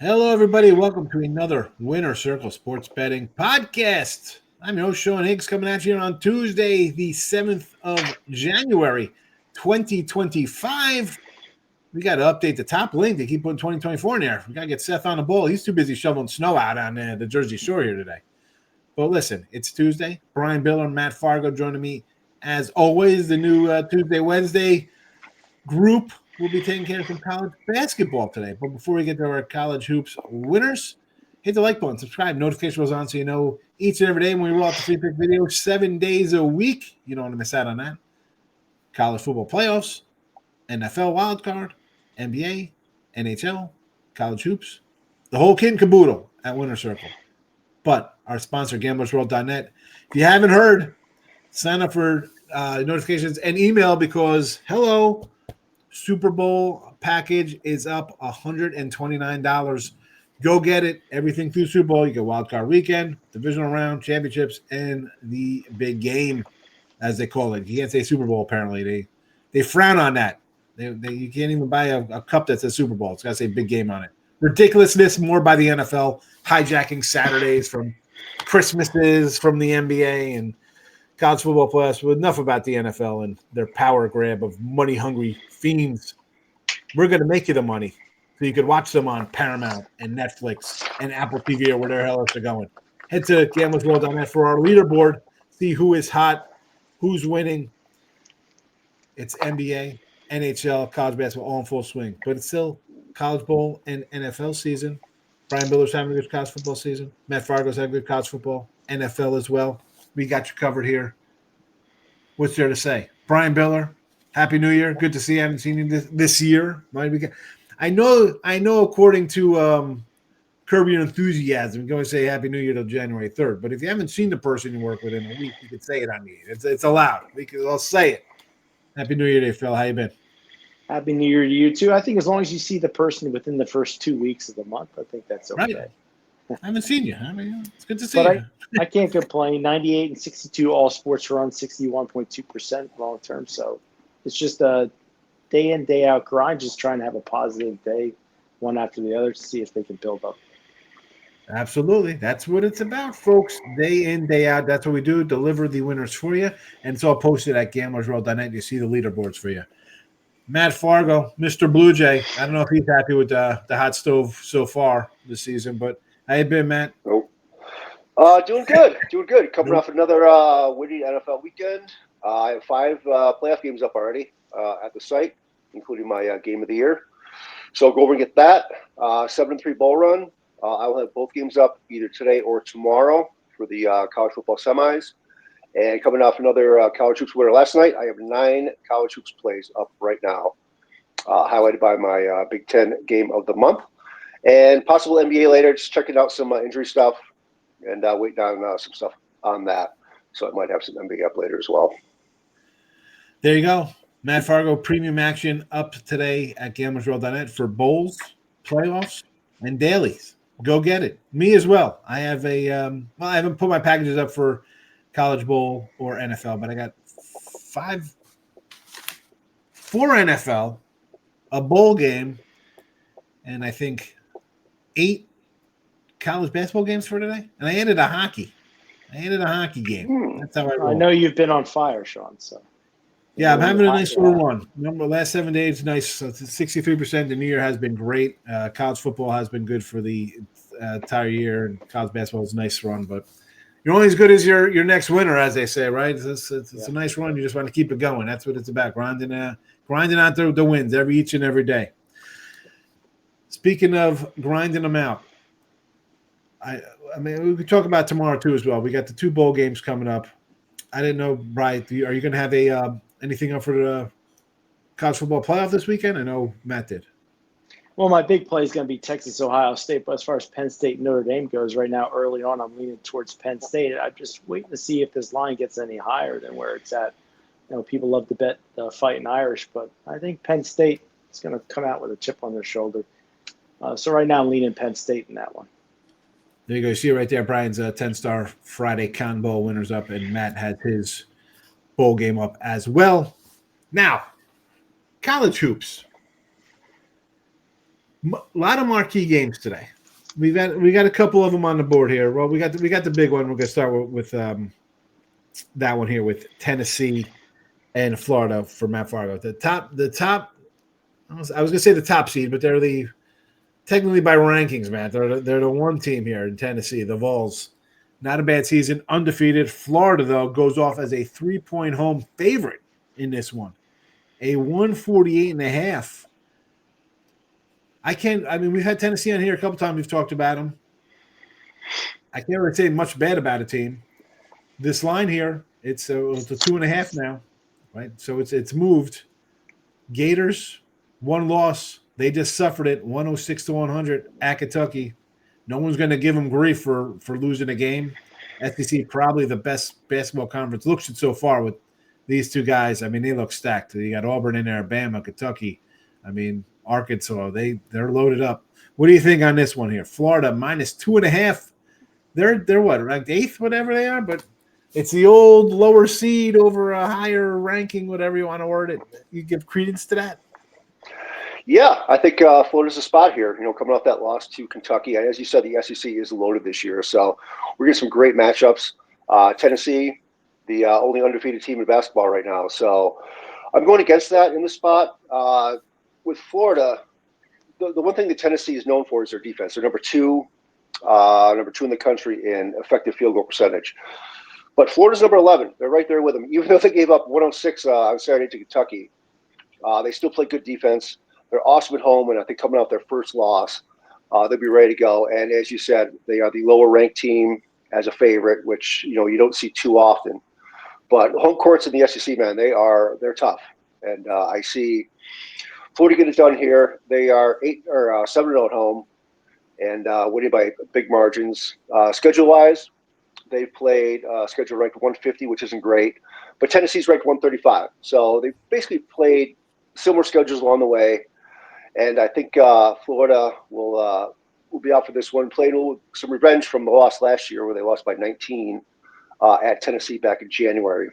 Hello, everybody. Welcome to another Winner Circle Sports Betting Podcast. I'm your host, Sean Higgs, coming at you on Tuesday, the 7th of January, 2025. We got to update the top link. They keep putting 2024 in there. We got to get Seth on the ball. He's too busy shoveling snow out on the Jersey Shore here today. But listen, it's Tuesday. Brian Bitler and Matt Fargo joining me. As always, the new Tuesday, Wednesday group will be taking care of some college basketball today. But before we get to our college hoops winners, hit the like button, subscribe, notification goes on so you know each and every day when we roll out the free pick video 7 days a week. You don't want to miss out on that. College football playoffs, NFL wildcard, NBA, NHL, college hoops, the whole kit and caboodle at Winner Circle. But our sponsor, gamblersworld.net. If you haven't heard, sign up for notifications and email because, hello, Super Bowl package is up $129. Go get it. Everything through Super Bowl. You get Wild Card Weekend, Divisional Round, Championships, and the big game, as they call it. You can't say Super Bowl, apparently. They frown on that. You can't even buy a cup that says Super Bowl. It's got to say big game on it. Ridiculousness more by the NFL, hijacking Saturdays from Christmases from the NBA and college football playoffs. But enough about the NFL and their power grab of money-hungry fiends. We're going to make you the money so you could watch them on Paramount and Netflix and Apple TV or whatever the hell else they're going. Head to gamblersworld.net for our leaderboard. See who is hot, who's winning. It's NBA, NHL, college basketball all in full swing. But it's still college bowl and NFL season. Brian Biller's having a good college football season. Matt Fargo's having good college football. NFL as well. We got you covered here. What's there to say? Brian Biller, Happy New Year. Good to see you. I haven't seen you this year. I know according to Curb Your Enthusiasm, you can always say Happy New Year till January 3rd. But if you haven't seen the person you work with in a week, you can say it on me. It's allowed. I'll say it. Happy New Year to you, Phil. How you been? Happy New Year to you, too. I think as long as you see the person within the first 2 weeks of the month, I think that's okay. Right. I haven't seen you. I mean, it's good to see but you. I can't complain. 98 and 62 all sports run, 61.2% long term. So it's just a day in, day out grind, just trying to have a positive day, one after the other, to see if they can build up. Absolutely. That's what it's about, folks. Day in, day out. That's what we do. Deliver the winners for you. And it's all posted at gamblersworld.net. You see the leaderboards for you. Matt Fargo, Mr. Blue Jay. I don't know if he's happy with the hot stove so far this season, but how you been, Matt? Nope. Doing good. Coming off another winning NFL weekend. I have 5 playoff games up already at the site, including my game of the year. So go over and get that. 7-3 bowl run. I will have both games up either today or tomorrow for the college football semis. And coming off another college hoops winner last night, I have 9 college hoops plays up right now, highlighted by my Big Ten game of the month. And possible NBA later, just checking out some injury stuff and waiting on some stuff on that. So I might have some NBA up later as well. There you go. Matt Fargo premium action up today at gamblersworld.net for bowls, playoffs, and dailies. Go get it. Me as well. I have I haven't put my packages up for college bowl or NFL, but I got 4 NFL, a bowl game, and I think 8 college basketball games for today. And I added a hockey. game. That's how I roll. I know you've been on fire, Sean. So yeah, I'm having a nice little run. Remember, the last 7 days, nice. 63%. The new year has been great. College football has been good for the entire year, and college basketball is a nice run. But you're only as good as your next winner, as they say, right? It's a nice run. You just want to keep it going. That's what it's about, grinding out the wins each and every day. Speaking of grinding them out, I mean, we could talk about tomorrow too as well. We got the 2 bowl games coming up. I didn't know, Brian, are you going to have anything up for the college football playoff this weekend? I know Matt did. Well, my big play is going to be Texas, Ohio State. But as far as Penn State, Notre Dame goes right now, early on, I'm leaning towards Penn State. I'm just waiting to see if this line gets any higher than where it's at. You know, people love to bet the Fighting Irish, but I think Penn State is going to come out with a chip on their shoulder. So right now, I'm leaning Penn State in that one. There you go. You see it right there. Brian's 10-star Friday Con Bowl winners up, and Matt has his bowl game up as well. Now, college hoops. A lot of marquee games today. We got a couple of them on the board here. Well, we got the big one. We're gonna start with that one here with Tennessee and Florida for Matt Fargo. The top. I was gonna say the top seed, but they're technically by rankings, Matt. They're the one team here in Tennessee, the Vols. Not a bad season, undefeated. Florida though goes off as a 3-point home favorite in this one, a 148.5. We've had Tennessee on here a couple times. We've talked about them. I can't really say much bad about a team. This line here, it's a 2.5 now, right? So it's moved. Gators, one loss. They just suffered it, 106-100 at Kentucky. No one's going to give them grief for losing a game. SEC probably the best basketball conference looks it so far with these two guys. I mean, they look stacked. You got Auburn in there, Alabama, Kentucky. I mean, Arkansas, they're loaded up. What do you think on this one here? Florida minus 2.5. They're what, ranked 8th, whatever they are, but it's the old lower seed over a higher ranking, whatever you want to word it. You give credence to that? Yeah, I think Florida's a spot here, coming off that loss to Kentucky. And as you said, the SEC is loaded this year. So we're getting some great matchups. Tennessee, the only undefeated team in basketball right now. So I'm going against that in the spot. With Florida, the one thing that Tennessee is known for is their defense. They're number two in the country in effective field goal percentage. But Florida's number 11. They're right there with them. Even though they gave up 106 on Saturday to Kentucky, they still play good defense. They're awesome at home, and I think coming out their first loss, they'll be ready to go. And as you said, they are the lower-ranked team as a favorite, which you don't see too often. But home courts in the SEC, man, they're tough. And I see Florida get it done here. They are 7-0 at home and winning by big margins. Schedule-wise, they played schedule ranked 150, which isn't great, but Tennessee's ranked 135. So they basically played similar schedules along the way. And I think Florida will be out for this one. Played some revenge from the loss last year where they lost by 19 at Tennessee back in January.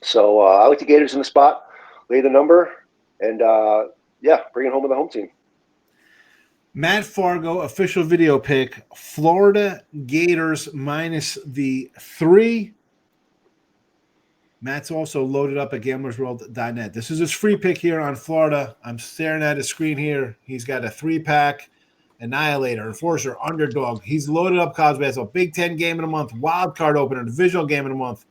So I like the Gators in the spot, lay the number, and bring it home with the home team. Matt Fargo, official video pick, Florida Gators minus the 3. Matt's also loaded up at gamblersworld.net. This is his free pick here on Florida. I'm staring at his screen here. He's got a 3-pack, Annihilator, Enforcer, Underdog. He's loaded up college basketball. Big Ten game of the month, wild card opener, divisional game of the month.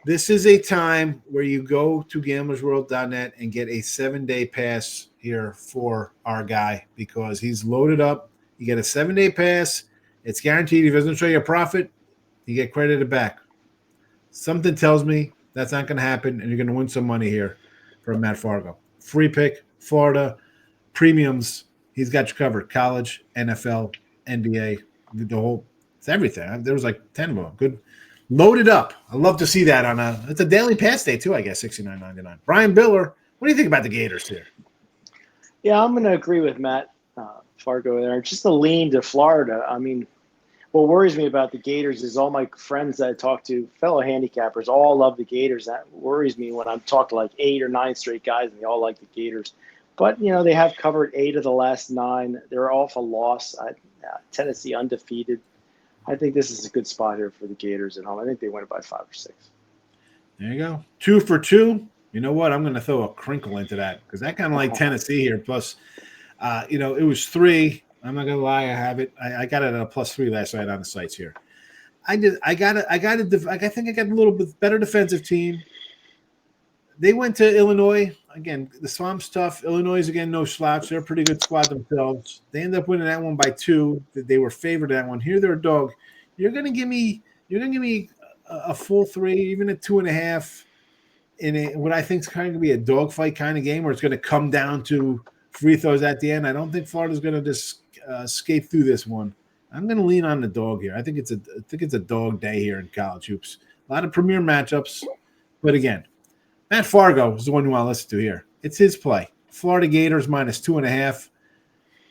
This is a time where you go to gamblersworld.net and get a 7-day pass here for our guy because he's loaded up. You get a 7-day pass. It's guaranteed. If he doesn't show you a profit, you get credited back. Something tells me that's not going to happen, and you're going to win some money here from Matt Fargo. Free pick, Florida, premiums. He's got you covered. College, NFL, NBA, it's everything. There was like 10 of them. Good. Loaded up. I love to see that it's a daily pass day too, I guess, $69.99. Brian Biller, what do you think about the Gators here? Yeah, I'm going to agree with Matt Fargo there. Just a lean to Florida. I mean, what worries me about the Gators is all my friends that I talk to, fellow handicappers, all love the Gators. That worries me when I'm talking to like 8 or 9 straight guys and they all like the Gators. But, they have covered 8 of the last 9. They're off a loss. Tennessee undefeated. I think this is a good spot here for the Gators at home. I think they win it by 5 or 6. There you go. 2 for 2. You know what? I'm going to throw a crinkle into that because I kind of like Tennessee here. Plus, it was 3. I'm not gonna lie, I have it. I got it at a +3 last night on the sites here. I think I got a little bit better defensive team. They went to Illinois again. The Swamp's tough. Illinois is again no slouch. They're a pretty good squad themselves. They end up winning that one by 2. They were favored that one. Here they're a dog. You're gonna give me a full 3, even a 2.5 in what I think is kind of gonna be a dogfight kind of game where it's gonna come down to free throws at the end. I don't think Florida's gonna just skate through this one. I'm going to lean on the dog here. I think it's a dog day here in college hoops. A lot of premier matchups, but again, Matt Fargo is the one you want to listen to here. It's his play. Florida Gators minus 2.5.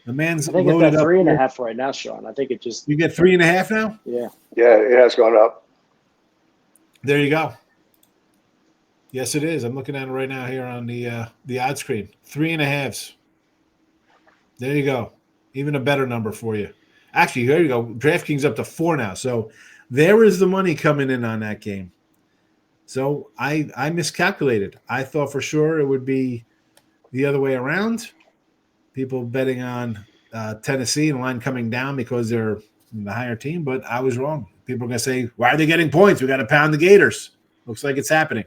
The man's I think loaded it's at 3.5 up right now, Sean. I think it just you get 3.5 now. Yeah, it has gone up. There you go. Yes, it is. I'm looking at it right now here on the odds screen. 3.5s. There you go. Even a better number for you. Actually, there you go. DraftKings up to 4 now. So there is the money coming in on that game. So I miscalculated. I thought for sure it would be the other way around. People betting on Tennessee and line coming down because they're the higher team, but I was wrong. People are going to say, why are they getting points? We got to pound the Gators. Looks like it's happening.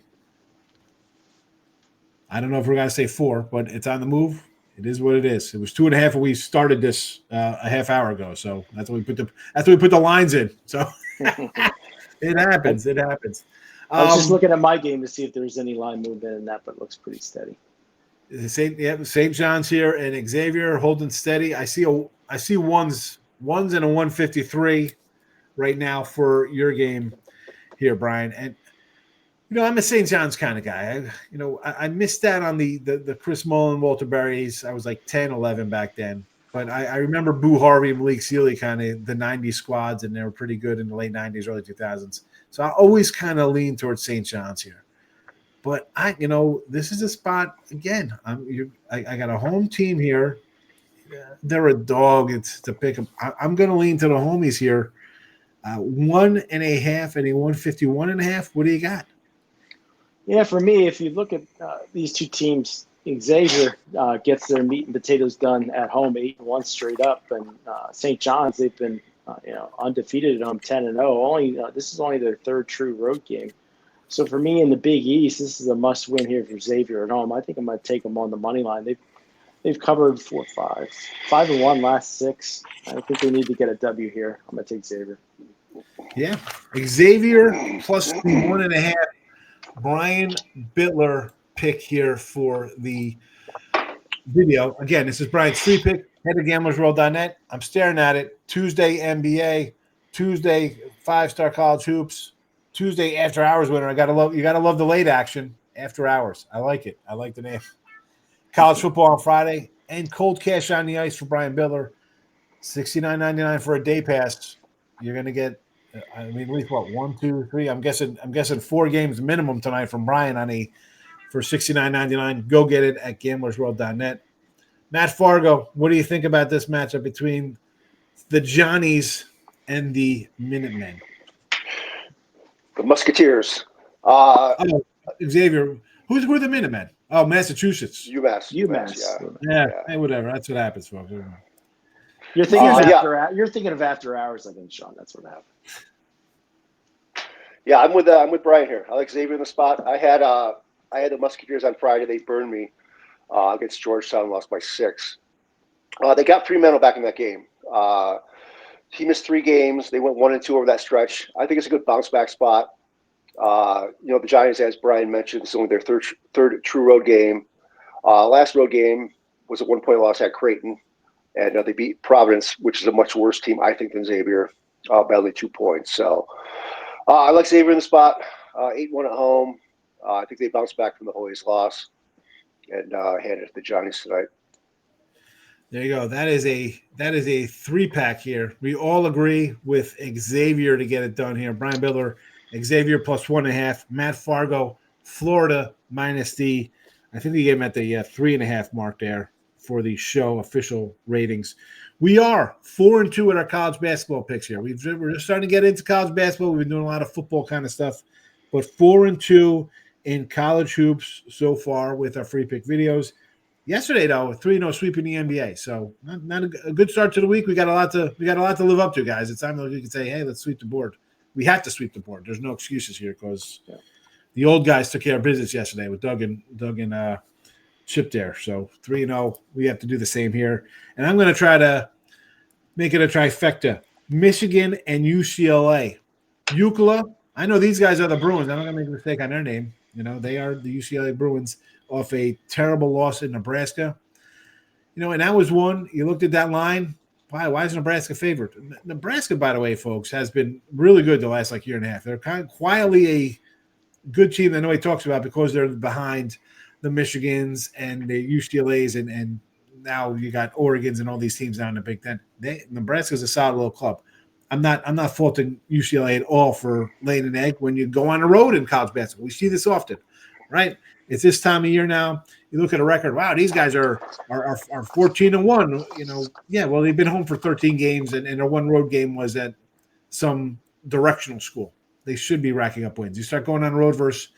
I don't know if we're going to say 4, but it's on the move. It is what it is. It was 2.5 when we started this a half hour ago. So that's when we put the lines in. So it happens. It happens. I was just looking at my game to see if there's any line movement in that, but it looks pretty steady. St. John's here and Xavier holding steady. I see ones and a 153 right now for your game here, Brian. And I'm a St. John's kind of guy. I missed that on the Chris Mullen, Walter Berries. I was like 10, 11 back then. But I remember Boo Harvey and Malik Sealy, kind of the 90s squads, and they were pretty good in the late 90s, early 2000s. So I always kind of lean towards St. John's here. But this is a spot again. I got a home team here. They're a dog. It's to pick them. I'm going to lean to the homies here. 1.5 and a 151.5. What do you got? Yeah, for me, if you look at these two teams, Xavier gets their meat and potatoes done at home, 8-1 straight up, and St. John's, they've been undefeated at home, 10-0. This is only their third true road game. So for me in the Big East, this is a must-win here for Xavier at home. I think I'm going to take them on the money line. They've covered 4-5, 5-1 last 6. I think they need to get a W here. I'm going to take Xavier. Yeah, Xavier plus the 1.5. Brian Bitler pick here for the video. Again, this is Brian's free pick. Head to gamblersworld.net. I'm staring at it. Tuesday NBA, Tuesday 5-star college hoops, Tuesday after hours winner. You gotta love the late action after hours. I like it. I like the name. College football on Friday and cold cash on the ice for Brian Bitler. $69.99 for a day pass. You're gonna get. At least what 1, 2, 3. I'm guessing 4 games minimum tonight from Brian for $69.99. Go get it at gamblersworld.net. Matt Fargo, what do you think about this matchup between the Johnnies and the Minutemen? The Musketeers. Xavier, who are the Minutemen? Oh, Massachusetts. UMass. Yeah. Hey, whatever. That's what happens, folks. You're thinking of after hours, I think, Sean. That's what happened. Yeah, I'm with Brian here. I like Xavier in the spot. I had the Musketeers on Friday. They burned me against Georgetown, lost by 6. They got Fremantle back in that game. He missed 3 games. They went 1-2 over that stretch. I think it's a good bounce back spot. The Giants, as Brian mentioned, it's only their third true road game. Last road game was a 1-point loss at Creighton, and they beat Providence, which is a much worse team, I think, than Xavier, by only 2 points. So I like Xavier in the spot. 8-1 at home. I think they bounce back from the Holy's loss and hand it to the Johnnies tonight. There you go. That is a 3-pack here. We all agree with Xavier to get it done here. Brian Bitler, Xavier plus 1.5. Matt Fargo, Florida minus the. I think he gave him at the 3.5 mark there for the show official ratings. We are 4-2 at our college basketball picks here. We're just starting to get into college basketball. We've been doing a lot of football kind of stuff, but 4-2 in college hoops so far with our free pick videos. Yesterday, though, 3-0 sweep in the NBA. So not a good start to the week. We got a lot to live up to, guys. It's time that we can say, hey, let's sweep the board. We have to sweep the board. There's no excuses here because the old guys took care of business yesterday with Doug and Chip there. So 3-0, we have to do the same here. And I'm going to try to make it a trifecta. Michigan and UCLA. UCLA, I know these guys are the Bruins. I'm not going to make a mistake on their name. They are the UCLA Bruins off a terrible loss in Nebraska. And that was one. You looked at that line. Why is Nebraska favored? Nebraska, by the way, folks, has been really good the last year and a half. They're kind of quietly a good team that nobody talks about because they're behind the Michigans and the UCLAs and now you got Oregons and all these teams down in the Big Ten. Nebraska's a solid little club. I'm not faulting UCLA at all for laying an egg when you go on the road in college basketball. We see this often. right? It's this time of year now. You look at a record. Wow, these guys are 14-1. Yeah. Well, they've been home for 13 games, and their one road game was at some directional school. They should be racking up wins. You start going on the road versus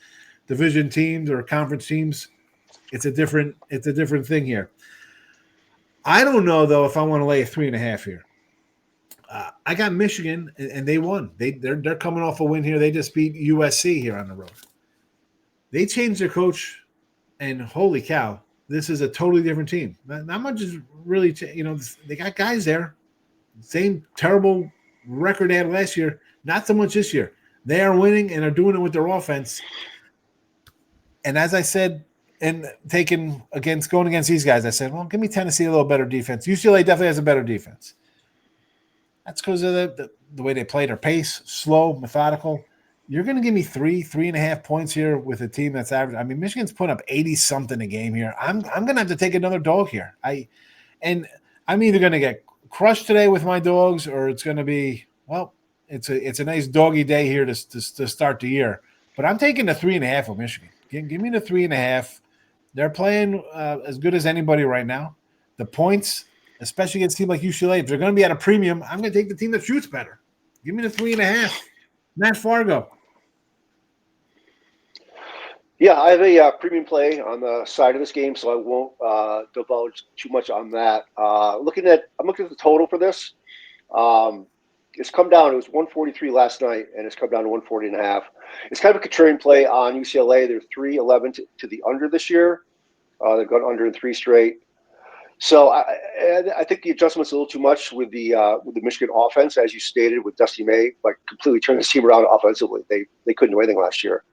division teams or conference teams. It's a different thing here. I don't know though if I want to lay a 3.5 here. I got Michigan, and they won. They're coming off a win here. They just beat USC here on the road. They changed their coach, and holy cow, this is a totally different team. Not much is really, they got guys there. Same terrible record they had last year. Not so much this year. They are winning and are doing it with their offense. And as I said, and going against these guys, I said, well, give me Tennessee a little better defense. UCLA definitely has a better defense. That's because of the way they play their pace, slow, methodical. You're going to give me 3.5 points here with a team that's average. I mean, Michigan's putting up 80-something a game here. I'm going to have to take another dog here. I'm either going to get crushed today with my dogs, or it's going to be, well, it's a nice doggy day here to start the year. But I'm taking the 3.5 with Michigan. Give me the 3.5. They're playing as good as anybody right now. The points, especially against a team like UCLA, if they're going to be at a premium, I'm going to take the team that shoots better. Give me the 3.5. Matt Fargo. Yeah, I have a premium play on the side of this game, so I won't divulge too much on that. I'm looking at the total for this. It's come down. It was 143 last night, and it's come down to 140.5. It's kind of a contrarian play on UCLA. They're 3-11 to the under this year. They've gone under in 3 straight. So I think the adjustment's a little too much with the Michigan offense, as you stated, with Dusty May, like completely turning the team around offensively. They couldn't do anything last year.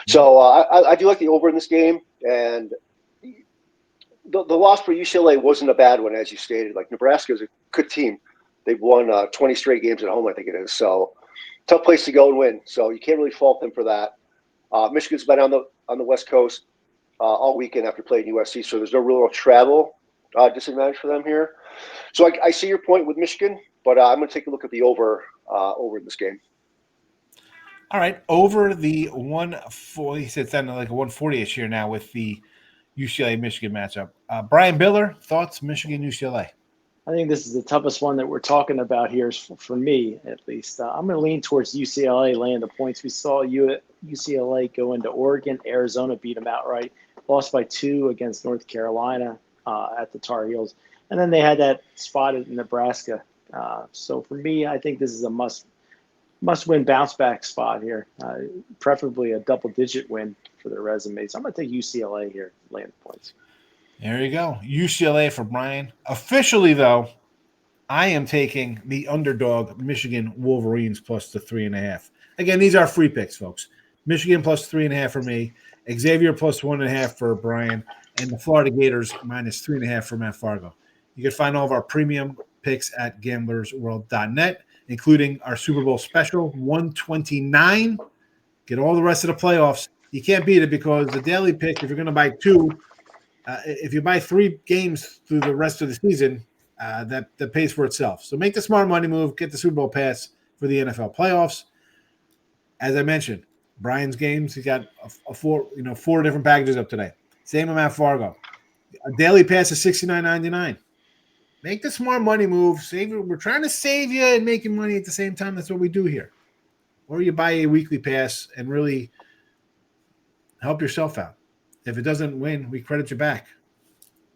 So I do like the over in this game, and the loss for UCLA wasn't a bad one, as you stated. Like, Nebraska is a good team. They've won 20 straight games at home, I think it is. So tough place to go and win. So you can't really fault them for that. Michigan's been on the West Coast all weekend after playing USC, so there's no real travel disadvantage for them here. So I see your point with Michigan, but I'm going to take a look at the over in this game. All right, over the 140. It's down to like a 140-ish here now with the UCLA-Michigan matchup. Brian Biller, thoughts, Michigan, UCLA? I think this is the toughest one that we're talking about here, for me at least. I'm going to lean towards UCLA laying the points. We saw UCLA go into Oregon. Arizona beat them outright. Lost by 2 against North Carolina at the Tar Heels. And then they had that spot in Nebraska. So for me, I think this is a must-win bounce-back spot here, preferably a double-digit win for their resumes. I'm going to take UCLA here, laying the points. There you go. UCLA for Brian. Officially, though, I am taking the underdog Michigan Wolverines plus the 3.5. Again, these are free picks, folks. Michigan plus 3.5 for me. Xavier plus 1.5 for Brian. And the Florida Gators minus 3.5 for Matt Fargo. You can find all of our premium picks at gamblersworld.net, including our Super Bowl special, 129. Get all the rest of the playoffs. You can't beat it because the daily pick, if you're going to buy 2, if you buy 3 games through the rest of the season, that pays for itself. So make the smart money move. Get the Super Bowl pass for the NFL playoffs. As I mentioned, Brian's games, he got 4 different packages up today. Same with Matt Fargo. A daily pass is $69.99. Make the smart money move. We're trying to save you and making money at the same time. That's what we do here. Or you buy a weekly pass and really help yourself out. If it doesn't win, we credit you back.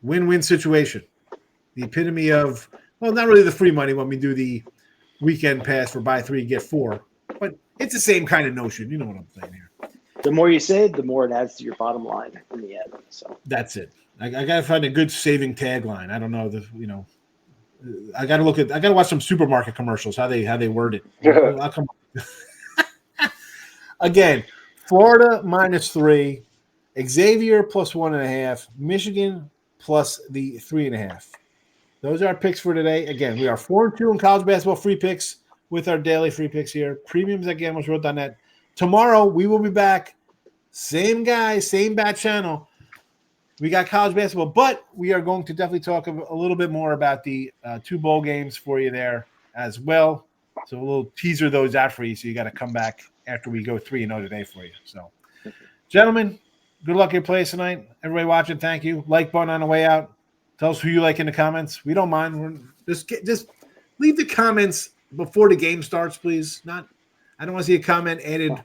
Win-win situation. The epitome of, well, not really the free money when we do the weekend pass for buy 3, get 4. But it's the same kind of notion. You know what I'm saying here. The more you save, the more it adds to your bottom line in the end. So that's it. I got to find a good saving tagline. I don't know I got to watch some supermarket commercials, how they word it. I'll come again, Florida minus 3, Xavier plus 1.5, Michigan plus the 3.5. Those are our picks for today. Again, we are 4-2 in college basketball free picks with our daily free picks here. Premiums at gamblersworld.net. Tomorrow, we will be back. Same guy, same bat channel. We got college basketball, but we are going to definitely talk a little bit more about the 2 bowl games for you there as well. So a little teaser those out for you. So you got to come back after we go 3-0 today for you. So, gentlemen, Good luck at your place tonight. Everybody watching, thank you. Like button on the way out. Tell us who you like in the comments. We don't mind. Just leave the comments before the game starts, please. I don't want to see a comment added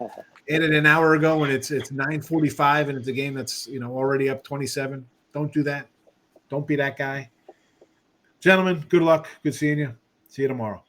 an hour ago when it's 9:45 and it's a game that's already up 27. Don't do that. Don't be that guy. Gentlemen, good luck. Good seeing you. See you tomorrow.